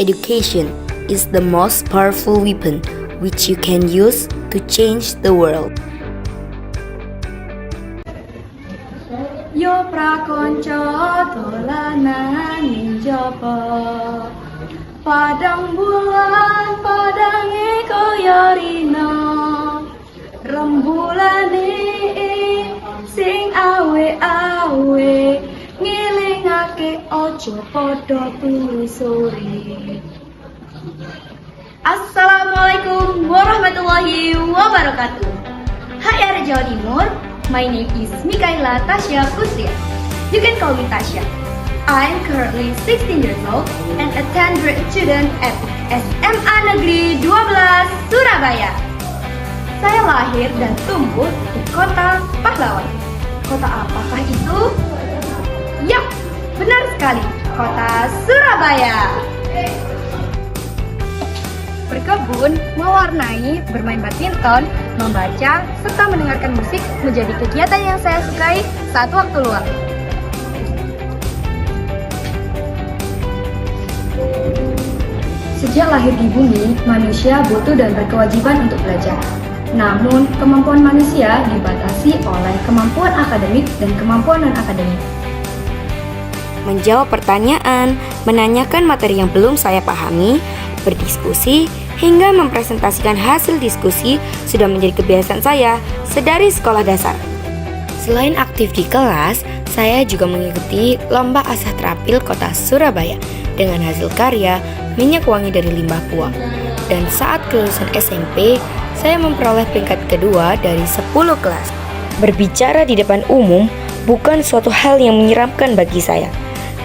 education is the most powerful weapon which you can use to change the world. Yo prakonco dolanan njaba Padang bulan padange kaya rina Rembulane sing awe-awe ngilingake ojo padha turu sore. Assalamualaikum warahmatullahi wabarakatuh. Hai arek Jawa Timur, my name is Mikaela Tasya Kusria. You can call me Tasya. I am currently 16 years old and a 10th grade student at SMA Negeri 12 Surabaya. Saya lahir dan tumbuh di kota Pahlawan. Kota apakah itu? Yap, benar sekali, kota Surabaya. Berkebun, mewarnai, bermain badminton, membaca, serta mendengarkan musik menjadi kegiatan yang saya sukai saat waktu luang. Sejak lahir di bumi, manusia butuh dan berkewajiban untuk belajar. Namun, kemampuan manusia dibatasi oleh kemampuan akademik dan kemampuan non-akademik. Menjawab pertanyaan, menanyakan materi yang belum saya pahami, berdiskusi, hingga mempresentasikan hasil diskusi sudah menjadi kebiasaan saya sedari sekolah dasar. Selain aktif di kelas, saya juga mengikuti Lomba Asah Terampil Kota Surabaya dengan hasil karya minyak wangi dari limbah puak. Dan saat kelulusan SMP, saya memperoleh peringkat kedua dari 10 kelas. Berbicara di depan umum bukan suatu hal yang menyeramkan bagi saya.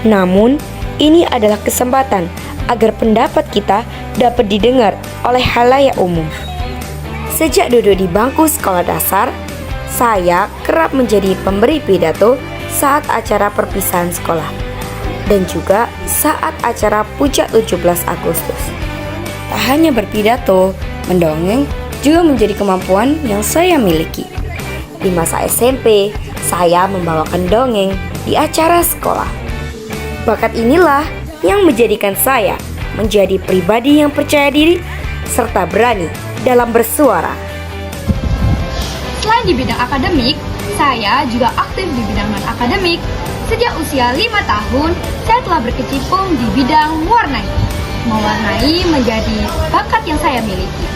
Namun, ini adalah kesempatan agar pendapat kita dapat didengar oleh khalayak umum. Sejak duduk di bangku sekolah dasar, saya kerap menjadi pemberi pidato saat acara perpisahan sekolah dan juga saat acara puncak 17 Agustus. Tak hanya berpidato, mendongeng juga menjadi kemampuan yang saya miliki. Di masa SMP, saya membawakan dongeng di acara sekolah. Bakat inilah yang menjadikan saya menjadi pribadi yang percaya diri serta berani dalam bersuara. Selain di bidang akademik, saya juga aktif di bidang non-akademik. Sejak usia 5 tahun, saya telah berkecimpung di bidang mewarnai. Mewarnai menjadi bakat yang saya miliki.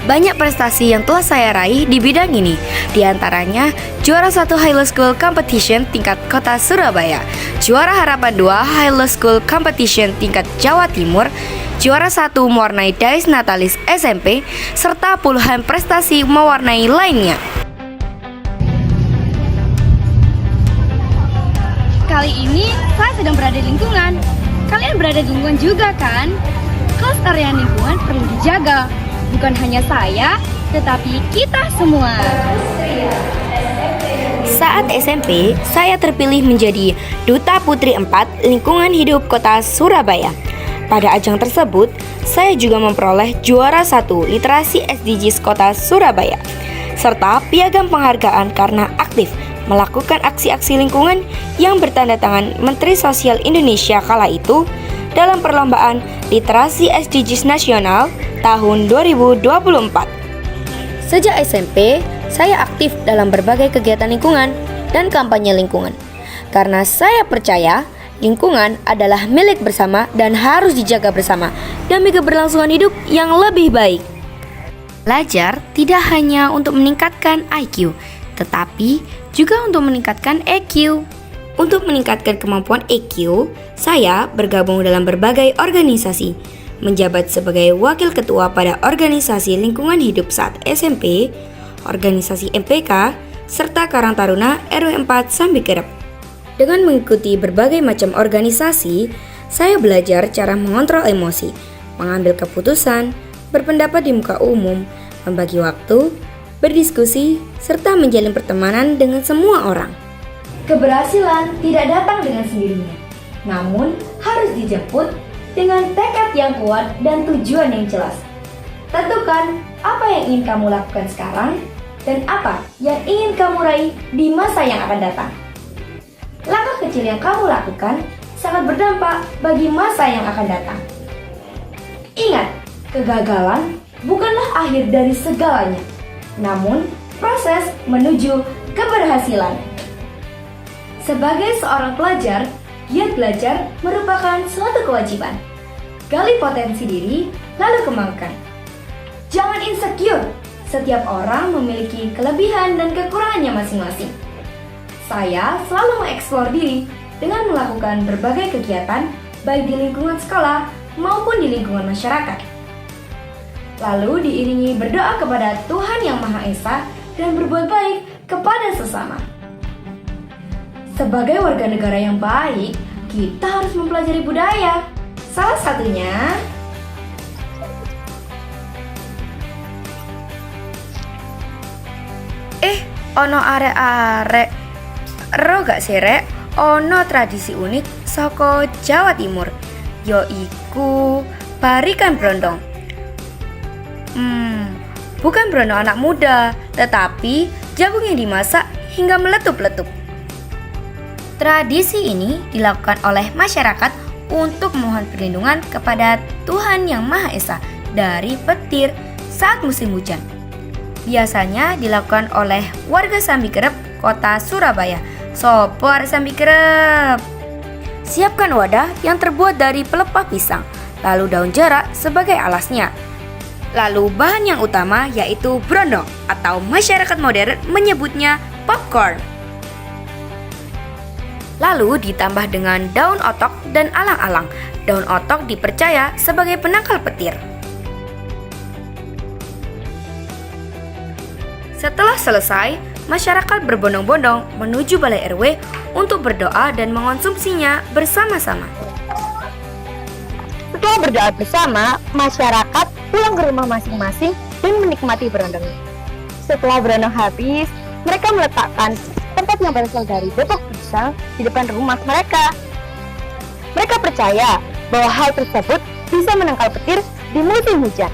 Banyak prestasi yang telah saya raih di bidang ini, di antaranya juara 1 High School Competition tingkat Kota Surabaya, juara Harapan 2 High School Competition tingkat Jawa Timur, juara 1 mewarnai Dais Natalis SMP, serta puluhan prestasi mewarnai lainnya. Kali ini saya sedang berada di lingkungan. Kalian berada di lingkungan juga kan? Kelestarian lingkungan perlu dijaga. Bukan hanya saya, tetapi kita semua. Saat SMP, saya terpilih menjadi Duta Putri 4 Lingkungan Hidup Kota Surabaya. Pada ajang tersebut, saya juga memperoleh juara 1 Literasi SDGs Kota Surabaya, serta piagam penghargaan karena aktif melakukan aksi-aksi lingkungan yang bertanda tangan Menteri Sosial Indonesia kala itu dalam perlombaan Literasi SDGs Nasional tahun 2024. Sejak SMP, saya aktif dalam berbagai kegiatan lingkungan dan kampanye lingkungan. Karena saya percaya lingkungan adalah milik bersama dan harus dijaga bersama demi keberlangsungan hidup yang lebih baik. Belajar tidak hanya untuk meningkatkan IQ, tetapi juga untuk meningkatkan EQ. Untuk meningkatkan kemampuan EQ, saya bergabung dalam berbagai organisasi, menjabat sebagai wakil ketua pada organisasi lingkungan hidup saat SMP, organisasi MPK, serta Karang Taruna RW 4 Sambikerep. Dengan mengikuti berbagai macam organisasi, saya belajar cara mengontrol emosi, mengambil keputusan, berpendapat di muka umum, membagi waktu, berdiskusi, serta menjalin pertemanan dengan semua orang. Keberhasilan tidak datang dengan sendirinya, namun harus dijemput dengan tekad yang kuat dan tujuan yang jelas. Tentukan apa yang ingin kamu lakukan sekarang dan apa yang ingin kamu raih di masa yang akan datang. langkah kecil yang kamu lakukan sangat berdampak bagi masa yang akan datang. Ingat, kegagalan bukanlah akhir dari segalanya, namun proses menuju keberhasilan. Sebagai seorang pelajar, giat belajar merupakan suatu kewajiban. Gali potensi diri, lalu kembangkan. Jangan insecure, setiap orang memiliki kelebihan dan kekurangannya masing-masing. Saya selalu mengeksplor diri dengan melakukan berbagai kegiatan, baik di lingkungan sekolah maupun di lingkungan masyarakat. Lalu diiringi berdoa kepada Tuhan Yang Maha Esa dan berbuat baik kepada sesama. Sebagai warga negara yang baik, kita harus mempelajari budaya. Salah satunya ono arek-arek ro gak sih rek, ono tradisi unik saka Jawa Timur, yaiku barikan brondong. Bukan brondong anak muda, tetapi jagung yang dimasak hingga meletup-letup. Tradisi ini dilakukan oleh masyarakat untuk memohon perlindungan kepada Tuhan Yang Maha Esa dari petir saat musim hujan. Biasanya dilakukan oleh warga Sambikerep, kota Surabaya. Sopo arek Sambikerep? Siapkan wadah yang terbuat dari pelepah pisang, lalu daun jarak sebagai alasnya. Lalu bahan yang utama yaitu brondong atau masyarakat modern menyebutnya popcorn. Lalu ditambah dengan daun otok dan alang-alang. Daun otok dipercaya sebagai penangkal petir. Setelah selesai, masyarakat berbondong-bondong menuju balai RW untuk berdoa dan mengonsumsinya bersama-sama. Setelah berdoa bersama, masyarakat pulang ke rumah masing-masing dan menikmati berondongnya. Setelah berondong habis, mereka meletakkan tempat yang berasal dari bepok pisang di depan rumah mereka. Mereka percaya bahwa hal tersebut bisa menangkal petir di musim hujan.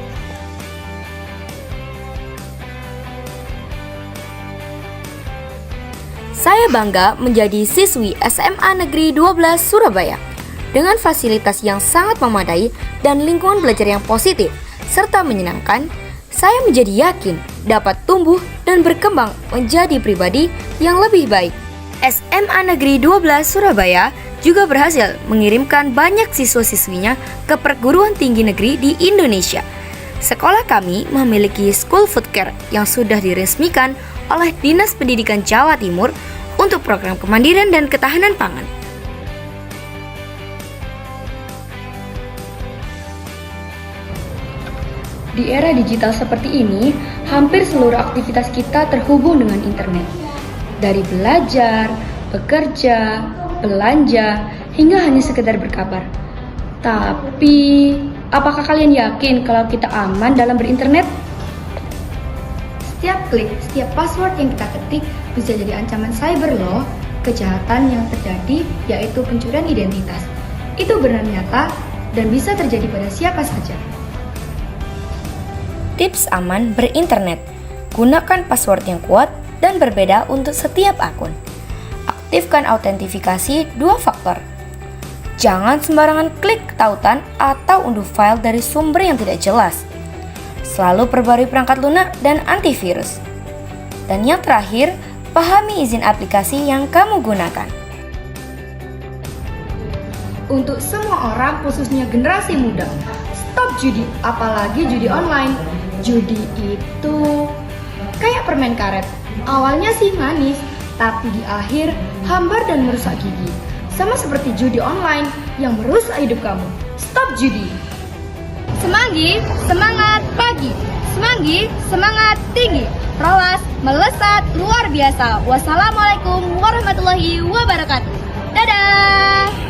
Saya bangga menjadi siswi SMA Negeri 12 Surabaya. Dengan fasilitas yang sangat memadai dan lingkungan belajar yang positif serta menyenangkan, saya menjadi yakin dapat tumbuh dan berkembang menjadi pribadi yang lebih baik. SMA Negeri 12 Surabaya juga berhasil mengirimkan banyak siswa-siswinya ke perguruan tinggi negeri di Indonesia. Sekolah kami memiliki school food care yang sudah diresmikan oleh Dinas Pendidikan Jawa Timur untuk program kemandirian dan ketahanan pangan. Di era digital seperti ini, hampir seluruh aktivitas kita terhubung dengan internet. Dari belajar, bekerja, belanja, hingga hanya sekedar berkabar. Tapi, apakah kalian yakin kalau kita aman dalam berinternet? Setiap klik, setiap password yang kita ketik bisa jadi ancaman cyber loh. Kejahatan yang terjadi yaitu pencurian identitas. Itu benar nyata dan bisa terjadi pada siapa saja. Tips aman berinternet. Gunakan password yang kuat dan berbeda untuk setiap akun. Aktifkan autentifikasi 2 faktor. Jangan sembarangan klik tautan atau unduh file dari sumber yang tidak jelas. Selalu perbarui perangkat lunak dan antivirus. Dan yang terakhir, pahami izin aplikasi yang kamu gunakan. Untuk semua orang, khususnya generasi muda, stop judi, apalagi judi online. Judi itu kayak permen karet. Awalnya sih manis, tapi di akhir hambar dan merusak gigi. Sama seperti judi online yang merusak hidup kamu. Stop judi. Semanggi, semangat pagi. Semanggi, semangat tinggi. Rolas, melesat, luar biasa. Wassalamualaikum warahmatullahi wabarakatuh. Dadah.